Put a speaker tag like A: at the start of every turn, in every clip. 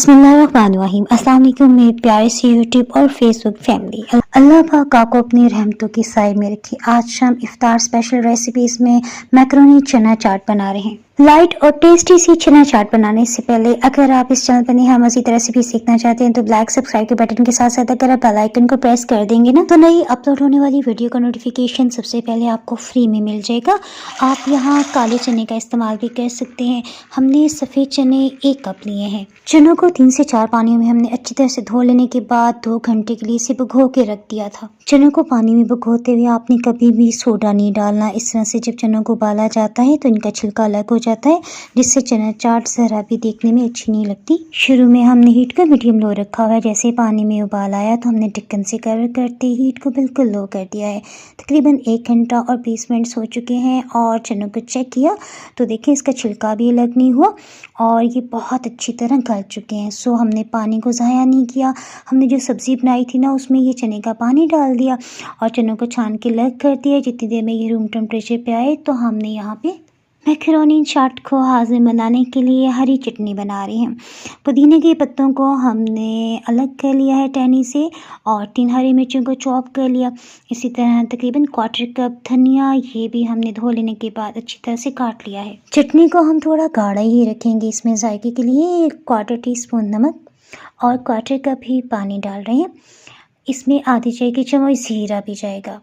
A: बिस्मिल्लाहिर्रहमानिर्रहीम। अस्सलाम वालेकुम मेरे प्यारे से यूट्यूब और फेसबुक फैमिली। अल्लाह पाक आपको अपनी रहमतों की साए में रखे। आज हम इफ्तार स्पेशल रेसिपीज में मैकरोनी चना चाट बना रहे हैं। लाइट और टेस्टी सी चना चाट बनाने से पहले अगर आप इस चैनल पर नए हैं मज़ीद रेसिपी सीखना चाहते हैं तो ब्लैक सब्सक्राइब के बटन के साथ साथ अगर आप बेल आइकन को प्रेस कर देंगे ना तो नई अपलोड होने वाली वीडियो का नोटिफिकेशन सबसे पहले आपको फ्री में मिल जाएगा। आप यहाँ काले चने का इस्तेमाल भी कर सकते हैं। हमने सफ़ेद चने 1 कप लिए हैं। चनों को 3 से 4 पानी में हमने अच्छी तरह से धो लेने के बाद 2 घंटे के लिए इसे भिगो के रख दिया था। चनों को पानी में भिगोते हुए आपने कभी भी सोडा नहीं डालना। इस तरह से जब चनों को उबाला जाता है तो इनका छिलका अलग हो जाता है, जिससे चना चाट ज़रा भी देखने में अच्छी नहीं लगती। शुरू में हमने हीट को मीडियम लो रखा हुआ है। जैसे पानी में उबाल आया तो हमने ढक्कन से कवर करते हीट को बिल्कुल लो कर दिया है। तकरीबन 1 घंटा और 20 मिनट हो चुके हैं और चनों को चेक किया तो देखें इसका छिलका भी अलग नहीं हुआ और ये बहुत अच्छी तरह गल चुके हैं। सो हमने पानी को ज़ाया नहीं किया। हमने जो सब्ज़ी बनाई थी ना उसमें ये चने का पानी डाल दिया और चनों को छान के अलग कर दिया। जितनी देर में ये रूम टेम्परेचर पे आए तो हमने यहाँ पे मैकरोनी चाट को हाज़िम बनाने के लिए हरी चटनी बना रहे हैं। पुदीने के पत्तों को हमने अलग कर लिया है टहनी से और 3 हरी मिर्चों को चॉप कर लिया। इसी तरह तकरीबन 1/4 कप धनिया, ये भी हमने धो लेने के बाद अच्छी तरह से काट लिया है। चटनी को हम थोड़ा गाढ़ा ही रखेंगे। इसमें जायके के लिए 1/4 टीस्पून नमक और 1/4 कप ही पानी डाल रहे हैं। इसमें आधी चाय की चम्मच ज़ीरा भी जाएगा।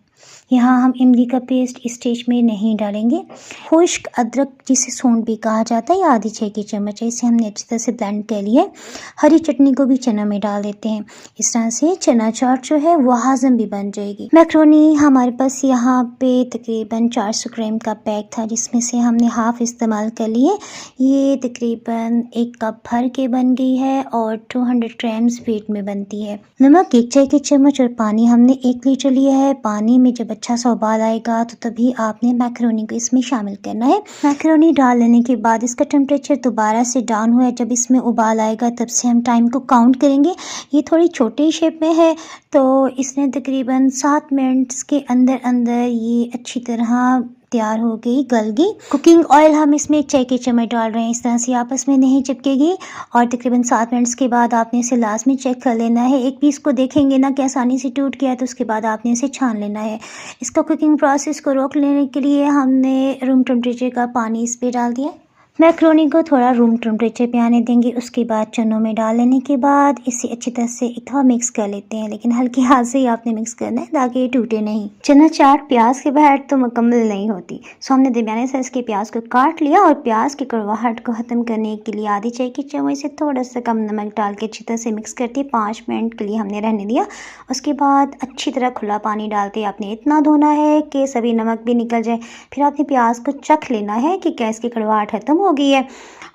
A: यहाँ हम इमली का पेस्ट इस स्टेज में नहीं डालेंगे। खुश्क अदरक जिसे सूंड भी कहा जाता है, आधी चाय की चम्मच है। इसे हमने अच्छी तरह से ब्लेंड कर लिया है। हरी चटनी को भी चना में डाल देते हैं। इस तरह से चना चाट जो है वो हाज़म भी बन जाएगी। मैकरोनी हमारे पास यहाँ पे तकरीबन 400 ग्राम का पैक था, जिसमें से हमने हाफ़ इस्तेमाल कर लिए। ये तकरीबन 1 कप भर के बन गई है और 200 ग्राम्स वेट में बनती है। नमक 1 चाय की चम्मच और पानी हमने 1 लीटर लिया है। पानी में जब अच्छा सा उबाल आएगा तो तभी आपने मैकरोनी को इसमें शामिल करना है। मैकरोनी डाल लेने के बाद इसका टेम्परेचर दोबारा से डाउन हुआ है। जब इसमें उबाल आएगा तब से हम टाइम को काउंट करेंगे। ये थोड़ी छोटी शेप में है तो इसने तकरीबन 7 मिनट्स के अंदर अंदर ये अच्छी तरह तैयार हो गई, गल गई। कुकिंग ऑयल हम इसमें 1 चाय की चम्मच डाल रहे हैं। इस तरह से आपस में नहीं चिपकेगी और तकरीबन 7 मिनट्स के बाद आपने इसे लाजमी चेक कर लेना है। एक पीस को देखेंगे ना कि आसानी से टूट गया तो उसके बाद आपने इसे छान लेना है। इसका कुकिंग प्रोसेस को रोक लेने के लिए हमने रूम टेम्परेचर का पानी इस पर डाल दिया। मैकरोनी को थोड़ा रूम टेम्परेचर पे आने देंगे। उसके बाद चनों में डाल लेने के बाद इसे अच्छी तरह से एक बार मिक्स कर लेते हैं, लेकिन हल्के हाथ से ही आपने मिक्स करना है ताकि ये टूटे नहीं। चना चाट प्याज के बगैर तो मुकम्मल नहीं होती। सो हमने दरमियाने साइज के प्याज को काट लिया और प्याज की कड़वाहट को ख़त्म करने के लिए आधी चाय की चम्मच से थोड़ा सा कम नमक डाल के अच्छी तरह से मिक्स करके 5 मिनट के लिए हमने रहने दिया। उसके बाद अच्छी तरह खुला पानी डालते आपने इतना धोना है कि सभी नमक भी निकल जाए। फिर आपने प्याज को चख लेना है कि गैस की कड़वाहट ख़त्म हो गई है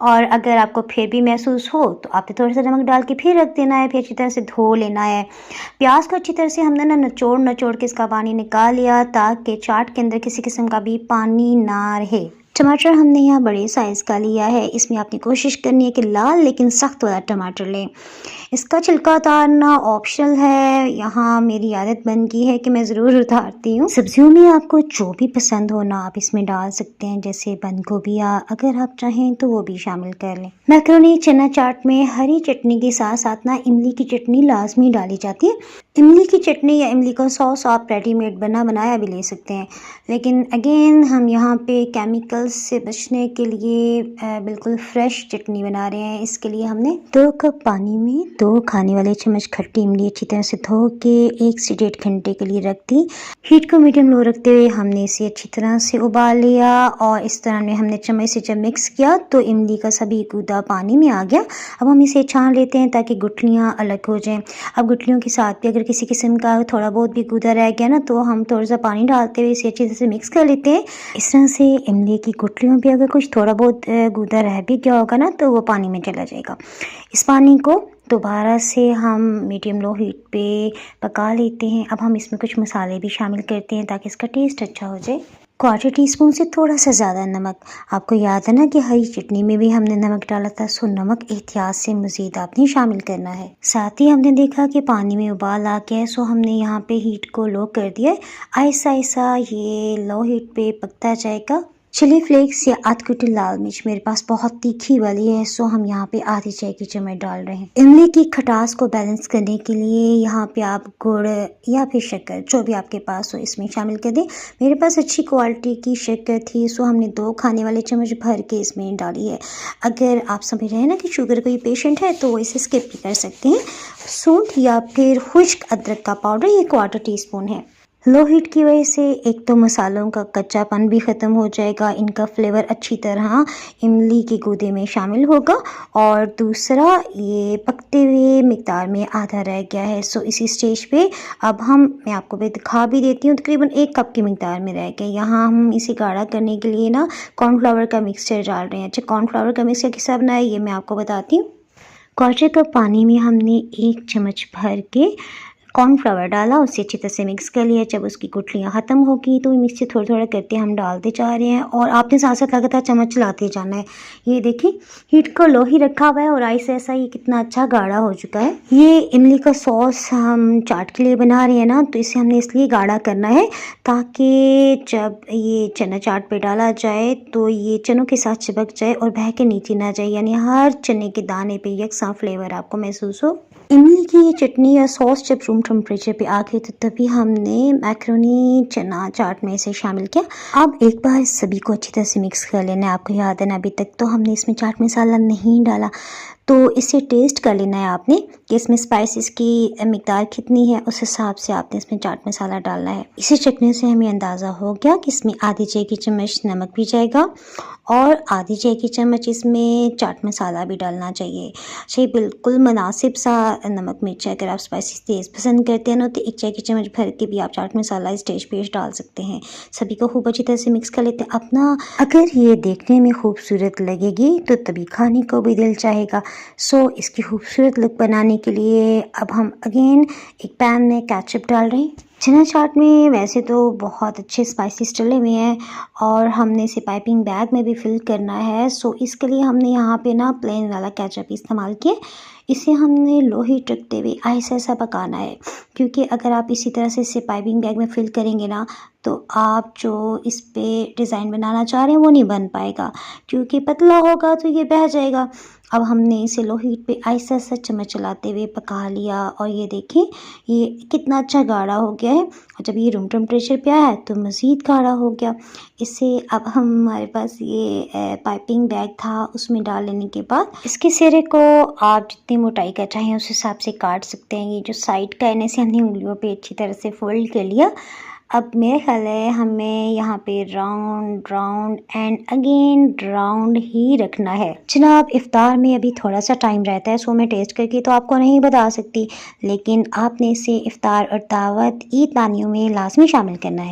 A: और अगर आपको फिर भी महसूस हो तो आपने थोड़ा सा नमक डाल के फिर रख देना है। फिर अच्छी तरह से धो लेना है। प्याज को अच्छी तरह से हमने ना नचोड़ के इसका पानी निकाल लिया ताकि चाट के अंदर किसी किस्म का भी पानी ना रहे। टमाटर हमने यहाँ बड़े साइज़ का लिया है। इसमें आपने कोशिश करनी है कि लाल लेकिन सख्त वाला टमाटर लें। इसका छिलका उतारना ऑप्शनल है। यहाँ मेरी आदत बन गई है कि मैं ज़रूर उतारती हूँ। सब्जियों में आपको जो भी पसंद हो ना आप इसमें डाल सकते हैं, जैसे बंद गोभी अगर आप चाहें तो वो भी शामिल कर लें। मैकरोनी चना चाट में हरी चटनी के साथ साथ ना इमली की चटनी लाजमी डाली जाती है। इमली की चटनी या इमली का सॉस आप रेडीमेड बनाया भी ले सकते हैं, लेकिन अगेन हम यहाँ पे केमिकल्स से बचने के लिए बिल्कुल फ्रेश चटनी बना रहे हैं। इसके लिए हमने 2 कप पानी में 2 खाने वाले चम्मच खट्टी इमली अच्छी तरह से धो के 1 से 1.5 घंटे के लिए रख दी। हीट को मीडियम लो रखते हुए हमने इसे अच्छी तरह से उबाल लिया और इस तरह में हमने चम्मच से जब मिक्स किया तो इमली का सभी गूदा पानी में आ गया। अब हम इसे छान लेते हैं ताकि गुठलियाँ अलग हो जाएं। अब गुठलियों के साथ भी अगर किसी किस्म का थोड़ा बहुत भी गूदा रह गया ना तो हम थोड़ा सा पानी डालते हुए इसे अच्छी तरह से मिक्स कर लेते हैं। इस तरह से इमली की गुठलियों भी अगर कुछ थोड़ा बहुत गूदा रह भी गया होगा ना तो वो पानी में चला जाएगा। इस पानी को दोबारा से हम मीडियम लो हीट पे पका लेते हैं। अब हम इसमें कुछ मसाले भी शामिल करते हैं ताकि इसका टेस्ट अच्छा हो जाए। 1/4 टीस्पून से थोड़ा सा ज़्यादा नमक। आपको याद है ना कि हरी चटनी में भी हमने नमक डाला था, सो नमक एहतियात से मज़ीद आपने शामिल करना है। साथ ही हमने देखा कि पानी में उबाल आ गया है, सो हमने यहाँ पे हीट को लो कर दिया है। आहिस्ता आहिस्ता ये लो हीट पे पकता जाएगा। चिली फ्लेक्स या आध कुटी लाल मिर्च मेरे पास बहुत तीखी वाली है, सो हम यहाँ पे आधी चाय की चम्मच डाल रहे हैं। इमली की खटास को बैलेंस करने के लिए यहाँ पे आप गुड़ या फिर शक्कर जो भी आपके पास हो इसमें शामिल कर दें। मेरे पास अच्छी क्वालिटी की शक्कर थी, सो हमने 2 खाने वाले चम्मच भर के इसमें डाली है। अगर आप समझ रहे हैं ना कि शुगर कोई पेशेंट है तो वो इसे स्किप भी कर सकते हैं। सूंठ या फिर खुश्क अदरक का पाउडर ये 1/4 टीस्पून है। लो हीट की वजह से एक तो मसालों का कच्चापन भी ख़त्म हो जाएगा, इनका फ्लेवर अच्छी तरह इमली के गूदे में शामिल होगा, और दूसरा ये पकते हुए मिकदार में आधा रह गया है। सो इसी स्टेज पे अब मैं आपको भी दिखा भी देती हूँ, तकरीबन 1 कप की मिकदार में रह गया। यहाँ हम इसे गाढ़ा करने के लिए ना कॉर्नफ्लावर का मिक्सचर डाल रहे हैं। अच्छा, कॉर्नफ्लावर का मिक्सचर किस तरह बनाया ये मैं आपको बताती हूँ। 1/4 कप पानी में हमने 1 चम्मच भर के कॉर्नफ्लावर डाला, उसे अच्छी तरह से मिक्स कर लिया। जब उसकी गुठलियाँ ख़त्म होगी तो मिक्स से थोड़ा थोड़ा करके हम डालते जा रहे हैं, और आपने साथ साथ लगातार चम्मच चलाते जाना है। ये देखिए हीट को लो ही रखा हुआ है और आइस ऐसा ये कितना अच्छा गाढ़ा हो चुका है। ये इमली का सॉस हम चाट के लिए बना रहे हैं ना, तो इसे हमने इसलिए गाढ़ा करना है ताकि जब ये चना चाट पे डाला जाए तो ये चनों के साथ चिपक जाए और बह के नीचे ना जाए, यानी हर चने के दाने पे यकसा फ्लेवर आपको महसूस हो। इमली की ये चटनी या सॉस जब रूम टेम्परेचर पे आ गई तो तभी हमने मैक्रोनी चना चाट में इसे शामिल किया। अब एक बार सभी को अच्छी तरह से मिक्स कर लेना है। आपको याद है ना, अभी तक तो हमने इसमें चाट मसाला नहीं डाला, तो इसे टेस्ट कर लेना है आपने कि इसमें स्पाइसेस की मिकदार कितनी है, उस हिसाब से आपने इसमें चाट मसाला डालना है। इसे चखने से हमें अंदाज़ा हो गया कि इसमें आधी चाय की चम्मच नमक भी जाएगा और आधी चाय की चम्मच इसमें चाट मसाला भी डालना चाहिए। ये बिल्कुल मुनासिब सा नमक मिर्च है। अगर आप स्पाइसी तेज़ पसंद करते हैं ना तो 1 चाय की चम्मच भर के भी आप चाट मसाला इस स्टेज पे डाल सकते हैं। सभी को खूब अच्छी तरह से मिक्स कर लेते हैं। अपना अगर ये देखने में खूबसूरत लगेगी तो तभी खाने को भी दिल चाहेगा। सो इसकी खूबसूरत लुक बनाने के लिए अब हम अगेन एक पैन में केचप डाल रहे हैं। चना चाट में वैसे तो बहुत अच्छे स्पाइसेस डले हुए हैं और हमने इसे पाइपिंग बैग में भी फिल करना है। सो इसके लिए हमने यहाँ पे ना प्लेन वाला केचप इस्तेमाल किया। इसे हमने लो हीट रखते हुए ऐसा ऐसा पकाना है, क्योंकि अगर आप इसी तरह से इसे पाइपिंग बैग में फिल करेंगे ना तो आप जो इस पे डिज़ाइन बनाना चाह रहे हैं वो नहीं बन पाएगा, क्योंकि पतला होगा तो ये बह जाएगा। अब हमने इसे लो हीट पे ऐसा ऐसा चम्मच चलाते हुए पका लिया और ये देखें ये कितना अच्छा गाढ़ा हो गया है, और जब ये रूम टेम्परेचर पे आया तो मज़ीद गाढ़ा हो गया। इसे अब हमारे पास ये पाइपिंग बैग था उसमें डाल लेने के बाद इसके सिरे को आप जितनी मोटाई का चाहें उस हिसाब से काट सकते हैं। ये जो साइड का है ना, इसे हमने उंगलियों पे अच्छी तरह से फोल्ड कर लिया। अब मेरे ख्याल है हमें यहाँ पे round round and again round ही रखना है। जनाब इफ्तार में अभी थोड़ा सा टाइम रहता है, सो मैं टेस्ट करके तो आपको नहीं बता सकती, लेकिन आपने इसे इफ्तार और दावत ईद पानियों में लाजमी शामिल करना है।